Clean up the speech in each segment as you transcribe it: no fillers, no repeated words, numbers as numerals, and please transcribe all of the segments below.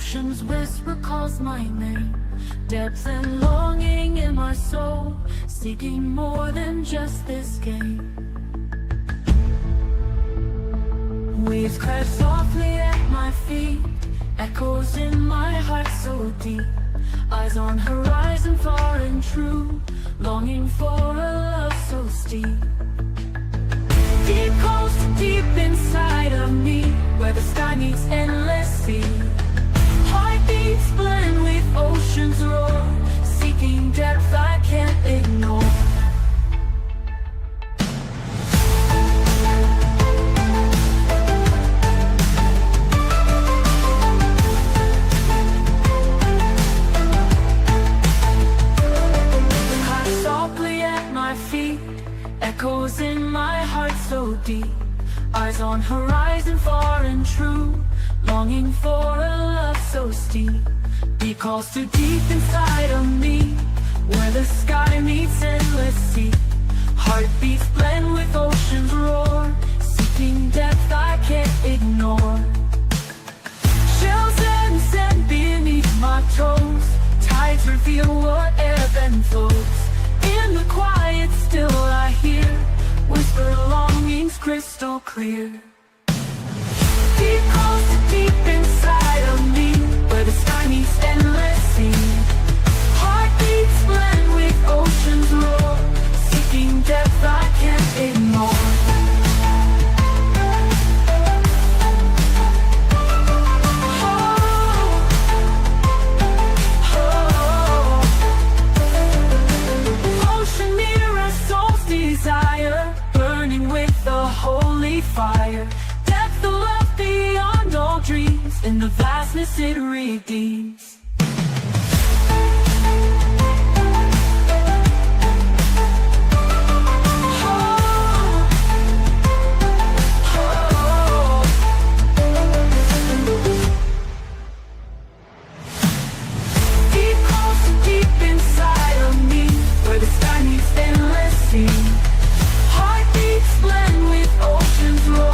ocean's whisper calls my name. Depth and longing in my soul, seeking more than just this game. Waves crash softly at my feet, echoes in my heart so deep. Eyes on horizon far and true, longing for a love so steep. Deep calls to deep inside of me, where the sky meets endless sea. Heartbeats blend with ocean's roar, seeking depth I can't ignore. Echoes in my heart so deep, eyes on horizon far and true, longing for a love so steep. Deep calls too deep inside of me, where the sky meets endless sea. Heartbeats blend with ocean's roar, seeking depth I can't ignore. Shells and sand beneath my toes, tides reveal what ebb and flows. In the quiet still I hear whisper longings crystal clear. Deep calls to deep inside of me, where the sky meets endless sea. Heartbeats blend with ocean's roar, seeking depth I can't ignore. Fire, depth of love beyond all dreams, in the vastness it redeems. Deep calls to deep inside of me, where the sky meets endless sea. Heartbeats blend with ocean's roar,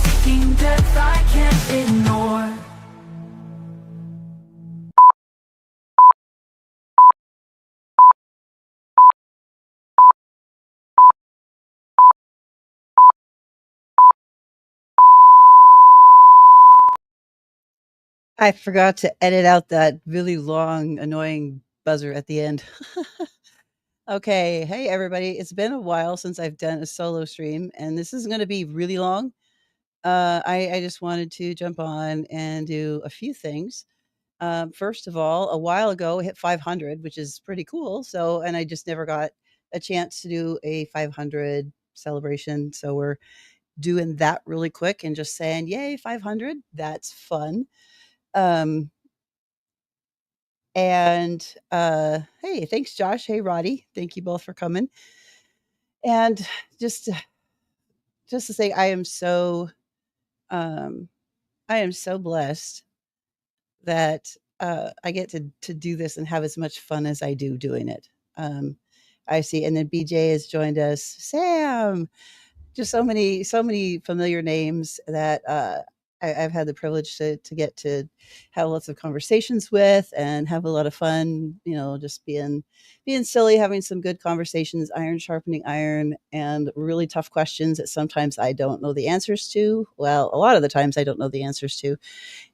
seeking depth I can't ignore. I forgot to edit out that really long, annoying buzzer at the end. Okay, hey everybody. It's been a while since I've done a solo stream, and this is going to be really long. I just wanted to jump on and do a few things. First of all, a while ago, I hit 500, which is pretty cool. So, and I just never got a chance to do a 500 celebration. So, we're doing that really quick and just saying, yay, 500. That's fun. Um, and hey, thanks, Josh. Hey, Roddy. Thank you both for coming. And just just to say, um, I am so blessed that I get to do this and have as much fun as I do doing it. Um, I see, and then BJ has joined us. Sam, just so many familiar names that I've had the privilege to get to have lots of conversations with and have a lot of fun. You know, just being silly, having some good conversations, iron sharpening iron, and really tough questions that sometimes I don't know the answers to. Well, a lot of the times I don't know the answers to,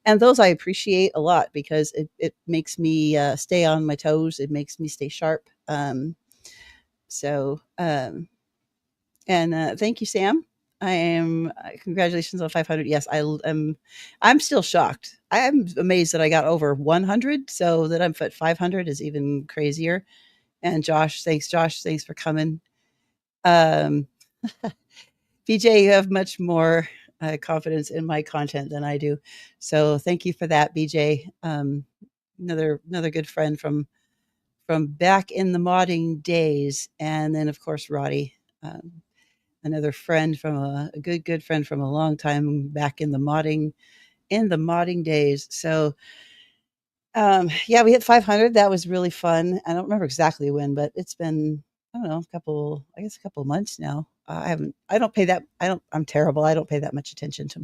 and those I appreciate a lot because it makes me stay on my toes. It makes me stay sharp. So and thank you, Sam. I am congratulations on 500. Yes, am. I'm still shocked. I am amazed that I got over 100. So that I'm at 500 is even crazier. And Josh, thanks, Josh. Thanks for coming. Um, BJ, you have much more confidence in my content than I do. So thank you for that, BJ. Another good friend from back in the modding days, and then of course Roddy. Another friend from a good friend from a long time back in the modding days. So yeah, we hit 500. That was really fun. I don't remember exactly when, but it's been I don't know a couple months now. I don't pay that. I'm terrible. I don't pay that much attention to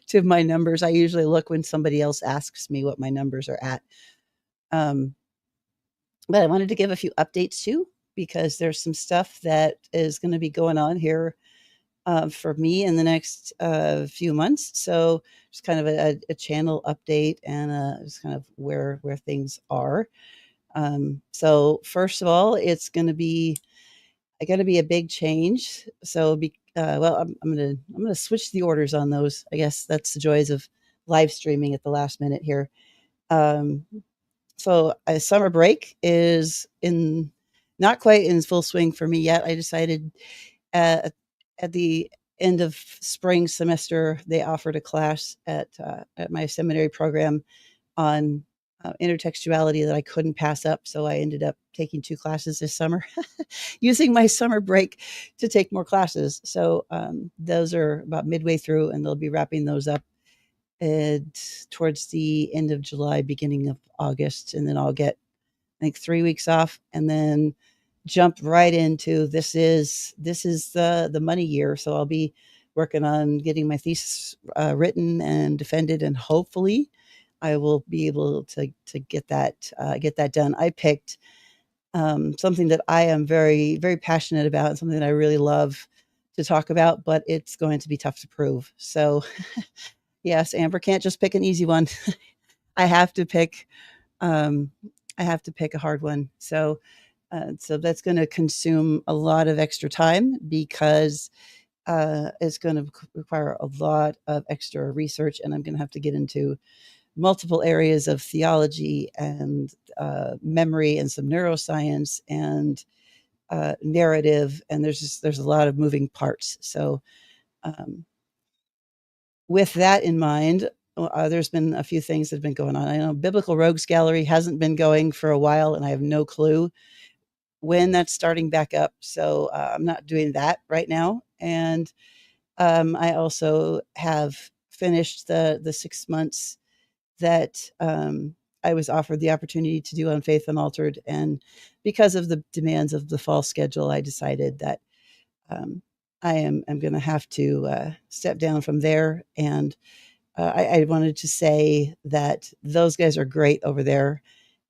to my numbers. I usually look when somebody else asks me what my numbers are at. Um, but I wanted to give a few updates too, because there's some stuff that is going to be going on here for me in the next few months. So just kind of a channel update and just kind of where things are. So first of all, it's going to be a big change. So well, I'm gonna switch the orders on those. I guess that's the joys of live streaming at the last minute here. Um, so summer break is in not quite in full swing for me yet. I decided at at the end of spring semester they offered a class at my seminary program on intertextuality that I couldn't pass up. So I ended up taking 2 classes this summer, using my summer break to take more classes. So those are about midway through, and they'll be wrapping those up towards the end of July, beginning of August, and then I'll get I think 3 weeks off, and then jump right into this is the money year. So I'll be working on getting my thesis written and defended, and hopefully I will be able to get that done. I picked something that I am very very passionate about, and something that I really love to talk about, but it's going to be tough to prove. So yes, Amber can't just pick an easy one. I have to pick um, I have to pick a hard one. So that's going to consume a lot of extra time, because it's going to require a lot of extra research, and I'm going to have to get into multiple areas of theology and memory and some neuroscience and narrative, and there's a lot of moving parts. So um, with that in mind, there's been a few things that have been going on. I know Biblical Rogues Gallery hasn't been going for a while, and I have no clue when that's starting back up. So I'm not doing that right now. And I also have finished the 6 months that I was offered the opportunity to do on Faith Unaltered. And because of the demands of the fall schedule, I decided that um, I'm going to have to step down from there. And I wanted to say that those guys are great over there.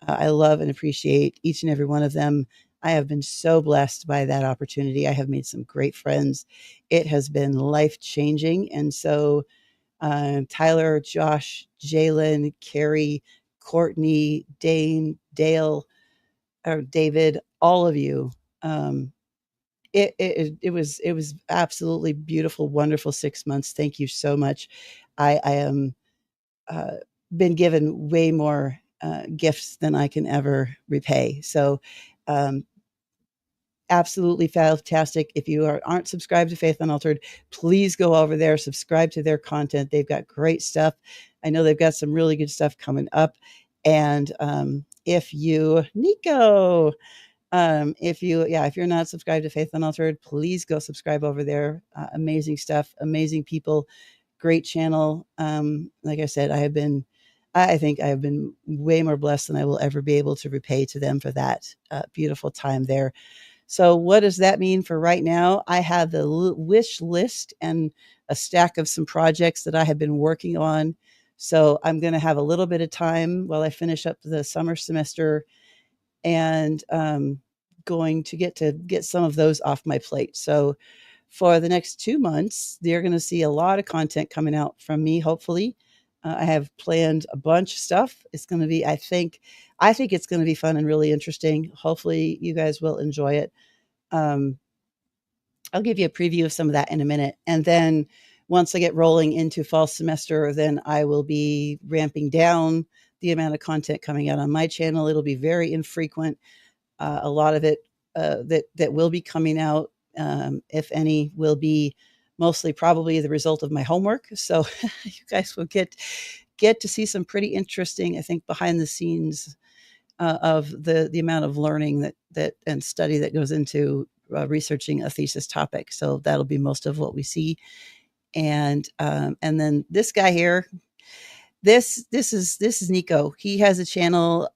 I love and appreciate each and every one of them. I have been so blessed by that opportunity. I have made some great friends. It has been life changing. And so, Tyler, Josh, Jalen, Carrie, Courtney, Dane, Dale, or David, all of you. Um, it was absolutely beautiful, wonderful 6 months. Thank you so much. I am uh, been given way more gifts than I can ever repay. So, um, absolutely fantastic. If you aren't subscribed to Faith Unaltered, please go over there, subscribe to their content. They've got great stuff. I know they've got some really good stuff coming up. And if you, Nico, if you're not subscribed to Faith Unaltered, please go subscribe over there. Amazing stuff, amazing people, great channel. Like I said, I think I have been way more blessed than I will ever be able to repay to them for that beautiful time there. So, what does that mean for right now? I have the wish list and a stack of some projects that I have been working on. So, I'm going to have a little bit of time while I finish up the summer semester, and going to get some of those off my plate. So, for the next 2 months, they're going to see a lot of content coming out from me. Hopefully, I have planned a bunch of stuff. It's going to be, I think it's going to be fun and really interesting. Hopefully, you guys will enjoy it. Um, I'll give you a preview of some of that in a minute, and then once I get rolling into fall semester, then I will be ramping down the amount of content coming out on my channel. It'll be very infrequent. A lot of it that will be coming out, if any, will be mostly probably the result of my homework. So you guys will get to see some pretty interesting, I think, behind the scenes of the amount of learning that and study that goes into researching a thesis topic. So that'll be most of what we see. And then this guy here, this is Nico. He has a channel,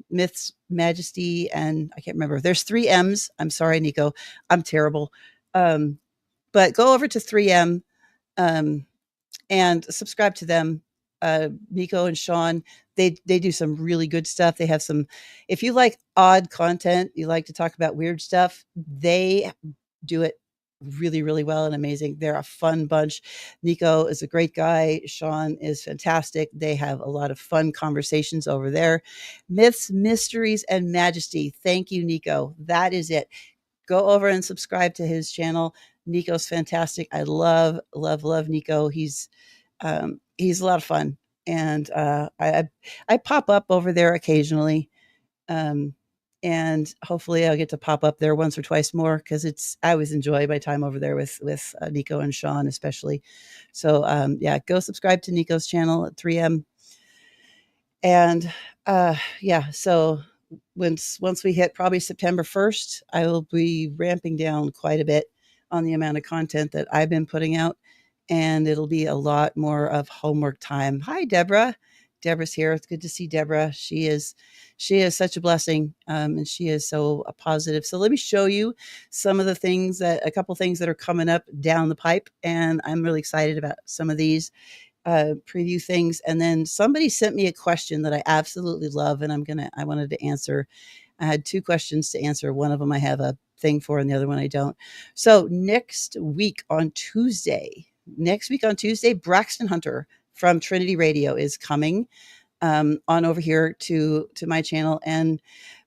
Myths, Majesty, and I can't remember. There's 3 M's. I'm sorry, Nico. I'm terrible. But go over to 3M um, and subscribe to them. Nico and Sean, they do some really good stuff. They have some, if you like odd content, you like to talk about weird stuff, they do it really, really well and amazing. They're a fun bunch. Nico is a great guy. Sean is fantastic. They have a lot of fun conversations over there. Myths, Mysteries, and Majesty. Thank you, Nico. That is it. Go over and subscribe to his channel. Nico's fantastic. I love, love, love Nico. He's a lot of fun, and I pop up over there occasionally, um, and hopefully I'll get to pop up there once or twice more because it's I always enjoy my time over there with Nico and Sean especially. So yeah, go subscribe to Nico's channel at 3M, and yeah, so once we hit probably September 1st, I will be ramping down quite a bit on the amount of content that I've been putting out, and it'll be a lot more of homework time. Hi, Deborah. Deborah's here. It's good to see Deborah. She is such a blessing, and she is so positive. So let me show you a couple things that are coming up down the pipe, and I'm really excited about some of these preview things. And then somebody sent me a question that I absolutely love, and I wanted to answer. I had two questions to answer. One of them I have a thing for, and the other one I don't. So next week on Tuesday, Braxton Hunter from Trinity Radio is coming on over here to my channel, and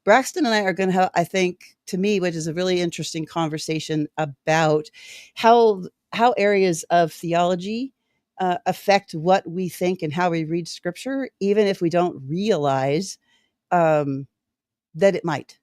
Braxton and I are going to have, I think, to me, which is a really interesting conversation about how areas of theology affect what we think and how we read Scripture, even if we don't realize um, that it might.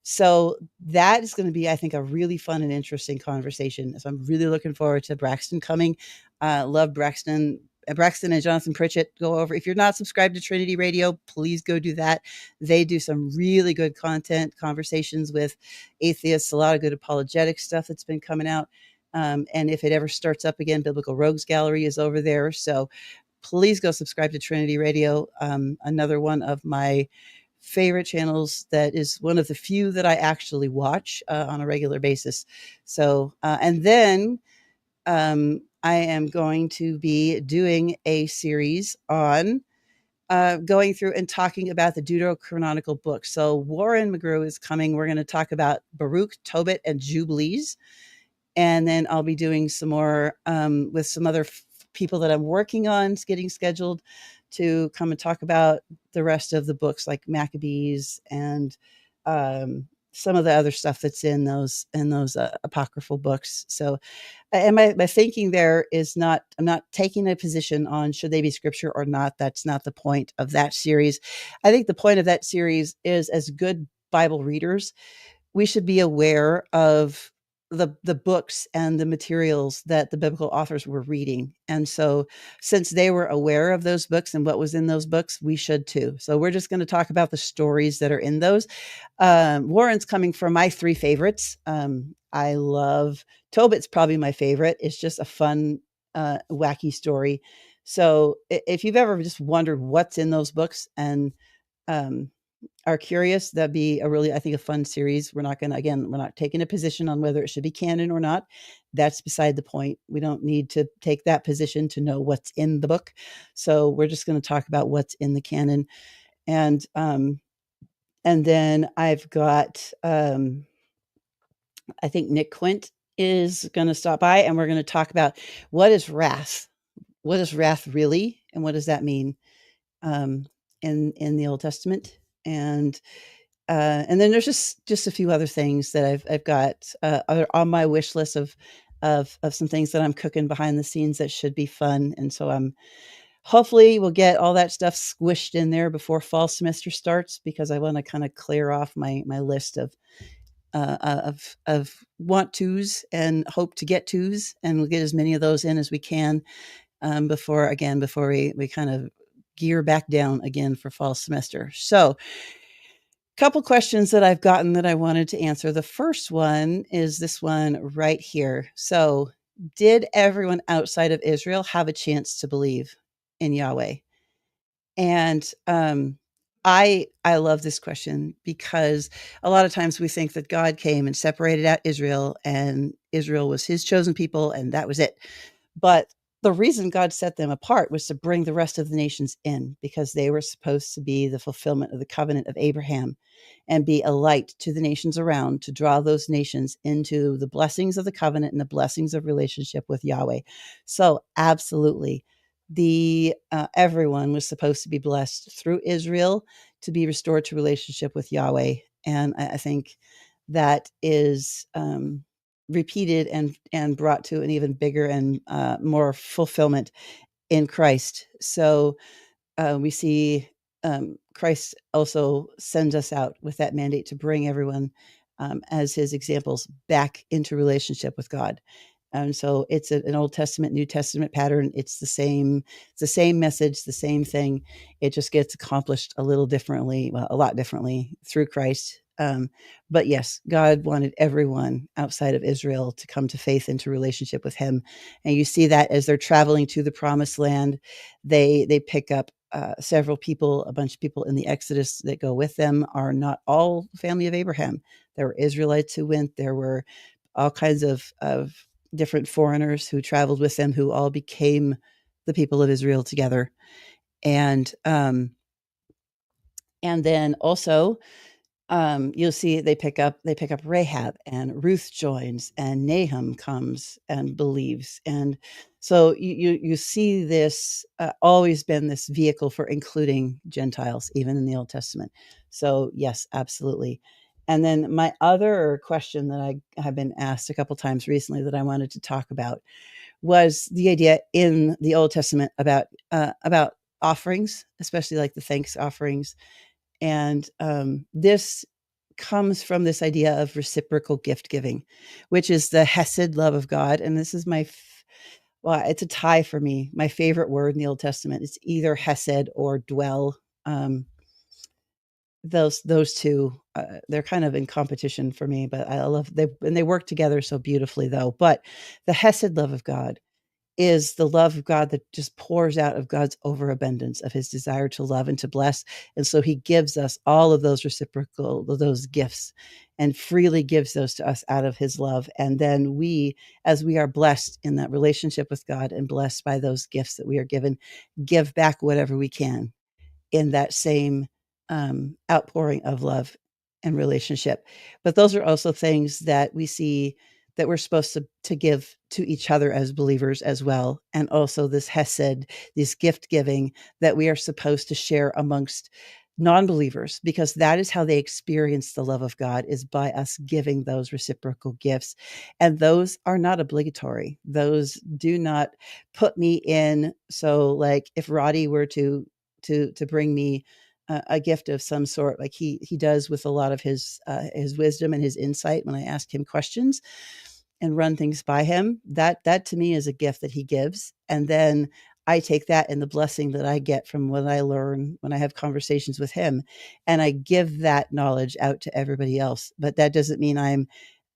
So that is going to be, I think, a really fun and interesting conversation. So I'm really looking forward to Braxton coming. Love Braxton. Braxton and Jonathan Pritchett go over. If you're not subscribed to Trinity Radio, please go do that. They do some really good content, conversations with atheists, a lot of good apologetic stuff that's been coming out. And if it ever starts up again, Biblical Rogues Gallery is over there. So please go subscribe to Trinity Radio. Another one of my favorite channels that is one of the few that I actually watch on a regular basis. So, and then I am going to be doing a series on going through and talking about the Deuterocanonical books. So Warren McGrew is coming. We're going to talk about Baruch, Tobit, and Jubilees. And then I'll be doing some more with some other people that I'm working on getting scheduled to come and talk about the rest of the books, like Maccabees and some of the other stuff that's in those apocryphal books. So, and my thinking there is not, I'm not taking a position on should they be scripture or not. That's not the point of that series. I think the point of that series is, as good Bible readers, we should be aware of the books and the materials that the biblical authors were reading. And so since they were aware of those books and what was in those books, we should too. So we're just going to talk about the stories that are in those. Warren's coming from my three favorites. I love Tobit's probably my favorite. It's just a fun, wacky story. So if you've ever just wondered what's in those books and um, are curious, that'd be a really, I think, a fun series. We're not taking a position on whether it should be canon or not. That's beside the point. We don't need to take that position to know what's in the book. So we're just going to talk about what's in the canon. And then I've got, I think Nick Quint is going to stop by, and we're going to talk about what is wrath? What is wrath really? And what does that mean in the Old Testament? And then there's just a few other things that I've got other on my wish list of some things that I'm cooking behind the scenes that should be fun. And so I'm hopefully we'll get all that stuff squished in there before fall semester starts, because I want to kind of clear off my list of want tos and hope to get tos, and we'll get as many of those in as we can before we kind of gear back down again for fall semester. So couple questions that I've gotten that I wanted to answer. The first one is this one right here. So, did everyone outside of Israel have a chance to believe in Yahweh? And I love this question because a lot of times we think that God came and separated out Israel and Israel was his chosen people and that was it. But the reason God set them apart was to bring the rest of the nations in, because they were supposed to be the fulfillment of the covenant of Abraham and be a light to the nations around, to draw those nations into the blessings of the covenant and the blessings of relationship with Yahweh. So absolutely, the everyone was supposed to be blessed through Israel to be restored to relationship with Yahweh. And I think that is repeated and brought to an even bigger and more fulfillment in Christ. So we see Christ also sends us out with that mandate to bring everyone as his examples back into relationship with God. And so it's an Old Testament, New Testament pattern. It's the same message, the same thing. It just gets accomplished a little differently, well, a lot differently through Christ. But yes, God wanted everyone outside of Israel to come to faith, into relationship with him. And you see that as they're traveling to the promised land, they pick up several people, a bunch of people in the Exodus that go with them are not all family of Abraham. There were Israelites who went. There were all kinds of different foreigners who traveled with them, who all became the people of Israel together. And then also you'll see they pick up Rahab, and Ruth joins, and Nahum comes and believes. And so you see this always been this vehicle for including Gentiles, even in the Old Testament. So yes, absolutely. And then my other question that I have been asked a couple times recently that I wanted to talk about was the idea in the Old Testament about offerings, especially like the thanks offerings. And this comes from this idea of reciprocal gift giving, which is the Hesed love of God. And this is well, it's a tie for me. My favorite word in the Old Testament. It's either Hesed or dwell. Those two, they're kind of in competition for me, but I love they work together so beautifully, though. But the Hesed love of God is the love of God that just pours out of God's overabundance of his desire to love and to bless. And so he gives us all of those those gifts, and freely gives those to us out of his love. And then we, as we are blessed in that relationship with God and blessed by those gifts that we are given, give back whatever we can in that same outpouring of love and relationship. But those are also things that we see that we're supposed to give to each other as believers as well. And also this Hesed, this gift giving that we are supposed to share amongst non-believers, because that is how they experience the love of God, is by us giving those reciprocal gifts. And those are not obligatory. Those do not put me in. So like if Roddy were to bring me a gift of some sort, like he does with a lot of his wisdom and his insight when I ask him questions and run things by him, that to me is a gift that he gives. And then I take that and the blessing that I get from what I learn when I have conversations with him, and I give that knowledge out to everybody else. But that doesn't mean I'm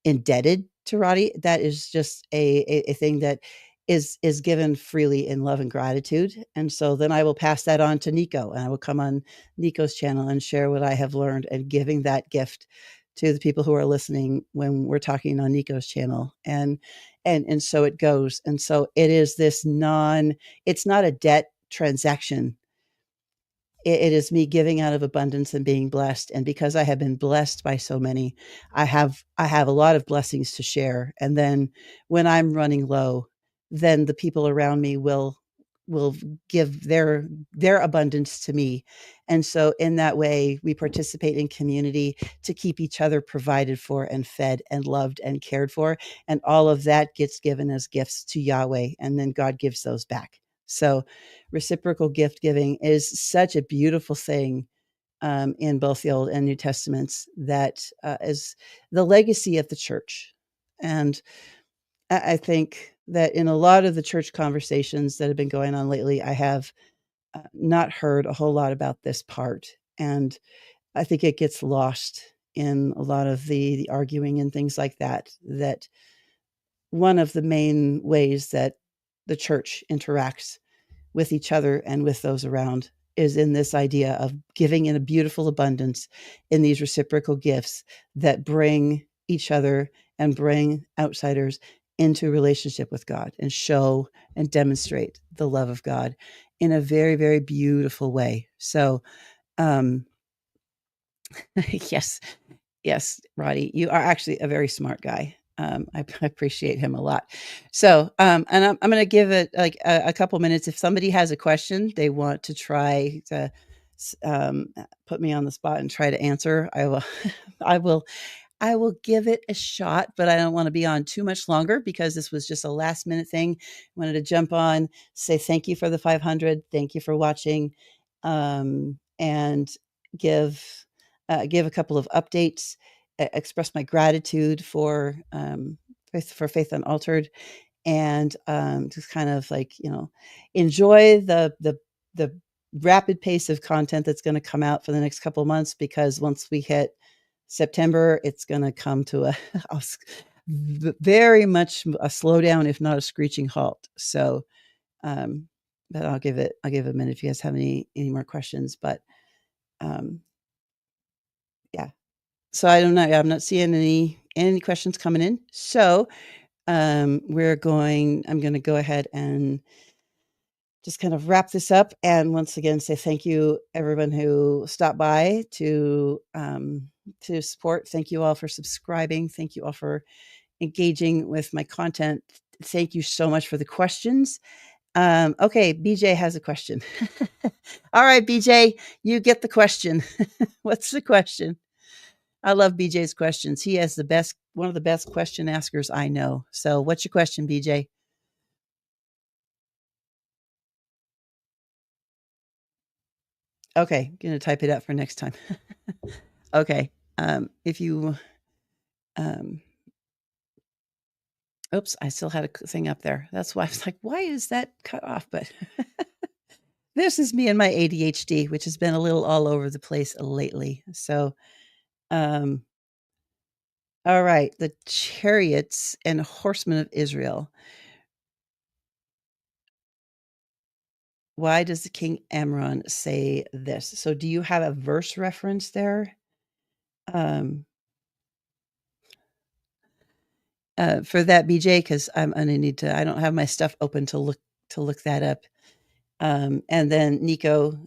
indebted to Roddy. That is just a thing that is given freely in love and gratitude. And so then I will pass that on to Nico, and I will come on Nico's channel and share what I have learned, and giving that gift to the people who are listening when we're talking on Nico's channel. And so it goes. And so it is this it's not a debt transaction. It is me giving out of abundance and being blessed. And because I have been blessed by so many, I have a lot of blessings to share. And then when I'm running low, then the people around me will give their abundance to me. And so in that way, we participate in community to keep each other provided for and fed and loved and cared for. And all of that gets given as gifts to Yahweh. And then God gives those back. So reciprocal gift giving is such a beautiful thing in both the Old and New Testaments, that is the legacy of the church. And I think that in a lot of the church conversations that have been going on lately, I have not heard a whole lot about this part. And I think it gets lost in a lot of the arguing and things like that, that one of the main ways that the church interacts with each other and with those around is in this idea of giving in a beautiful abundance in these reciprocal gifts that bring each other and bring outsiders into relationship with God and show and demonstrate the love of God in a very, very beautiful way. So, yes, yes, Roddy, you are actually a very smart guy. I appreciate him a lot. So, and I'm going to give it like a couple minutes. If somebody has a question they want to try to put me on the spot and try to answer, I will, I will, I will give it a shot, but I don't want to be on too much longer because this was just a last minute thing. I wanted to jump on, say thank you for the 500, thank you for watching, and give give a couple of updates, express my gratitude for Faith Unaltered, and just kind of like enjoy the rapid pace of content that's going to come out for the next couple of months, because once we hit September, it's going to come to very much a slowdown, if not a screeching halt. So, but I'll give it a minute if you guys have any more questions. But yeah, so I don't know. I'm not seeing any questions coming in. So I'm going to go ahead and just kind of wrap this up, and once again say thank you everyone who stopped by to support. Thank you all for subscribing. Thank you all for engaging with my content. Thank you so much for the questions. Okay, BJ has a question. All right, BJ, you get the question. What's the question? I love BJ's questions. He has one of the best question askers I know. So what's your question, BJ? Okay, gonna type it out for next time. Okay, if you, oops, I still had a thing up there. That's why I was like, why is that cut off? But this is me and my ADHD, which has been a little all over the place lately. So, all right, the chariots and horsemen of Israel. Why does the king Amron say this? So do you have a verse reference there? For that, BJ, because I'm gonna need to. I don't have my stuff open to look that up. And then Nico,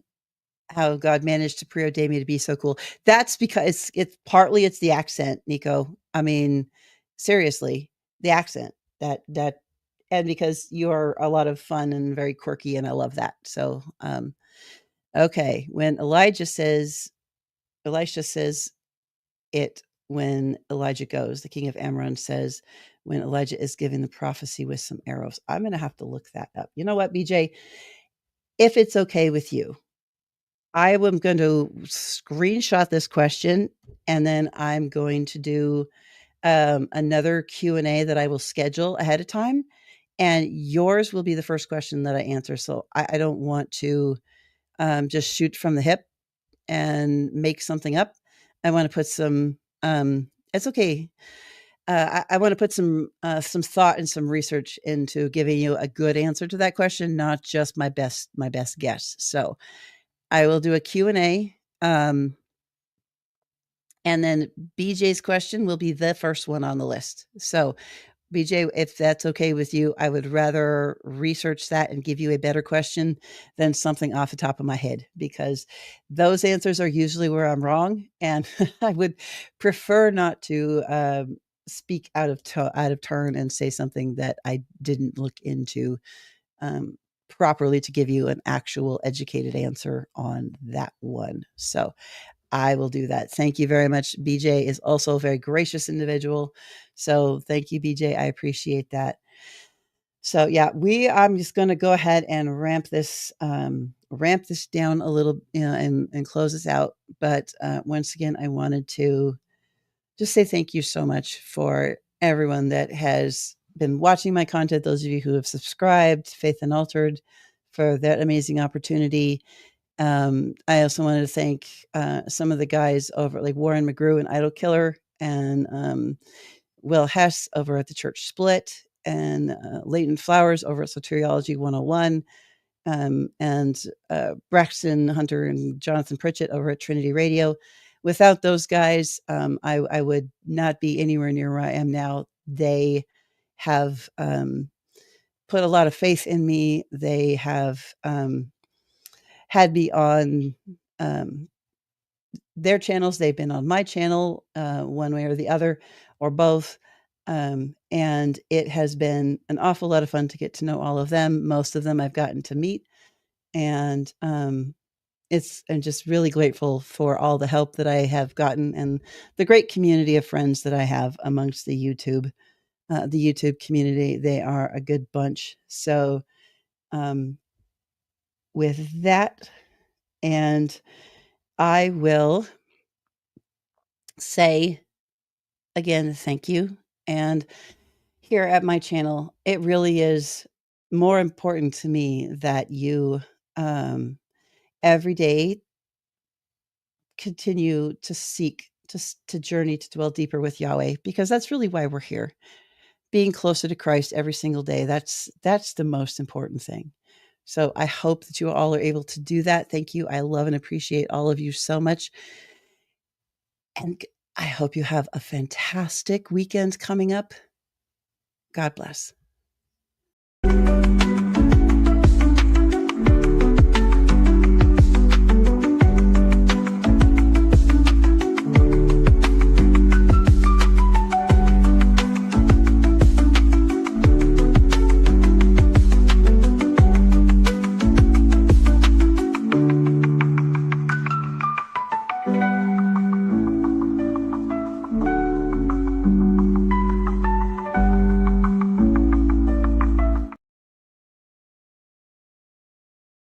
how God managed to preordain me to be so cool. That's because it's partly it's the accent, Nico. I mean, seriously, the accent that and because you are a lot of fun and very quirky, and I love that. So, okay, when Elisha says it when Elijah goes, the king of Ammon says when Elijah is giving the prophecy with some arrows. I'm going to have to look that up. You know what, BJ? If it's okay with you, I am going to screenshot this question, and then I'm going to do another Q&A that I will schedule ahead of time, and yours will be the first question that I answer. So I don't want to just shoot from the hip and make something up. I want to put some. It's okay. I want to put some thought and some research into giving you a good answer to that question, not just my best guess. So I will do a Q&A, and then BJ's question will be the first one on the list. So BJ, if that's okay with you, I would rather research that and give you a better question than something off the top of my head, because those answers are usually where I'm wrong, and I would prefer not to speak out of turn and say something that I didn't look into properly to give you an actual educated answer on that one. So I will do that. Thank you very much. BJ is also a very gracious individual. So thank you, BJ. I appreciate that. So yeah, I'm just going to go ahead and ramp this down a little, and close this out. But once again, I wanted to just say thank you so much for everyone that has been watching my content. Those of you who have subscribed, Faith Unaltered, for that amazing opportunity. I also wanted to thank some of the guys over like Warren McGrew and Idol Killer, and Will Hess over at the Church Split, and Leighton Flowers over at Soteriology 101, and Braxton Hunter and Jonathan Pritchett over at Trinity Radio. without those guys, I would not be anywhere near where I am now. They have put a lot of faith in me. They have had me on their channels. They've been on my channel, one way or the other, or both. And it has been an awful lot of fun to get to know all of them. Most of them I've gotten to meet. And I'm just really grateful for all the help that I have gotten and the great community of friends that I have amongst the YouTube community. They are a good bunch. So, with that, and I will say again, thank you. And here at my channel, it really is more important to me that you every day continue to seek to journey to dwell deeper with Yahweh, because that's really why we're here. Being closer to Christ every single day, that's the most important thing. So I hope that you all are able to do that. Thank you. I love and appreciate all of you so much. And I hope you have a fantastic weekend coming up. God bless.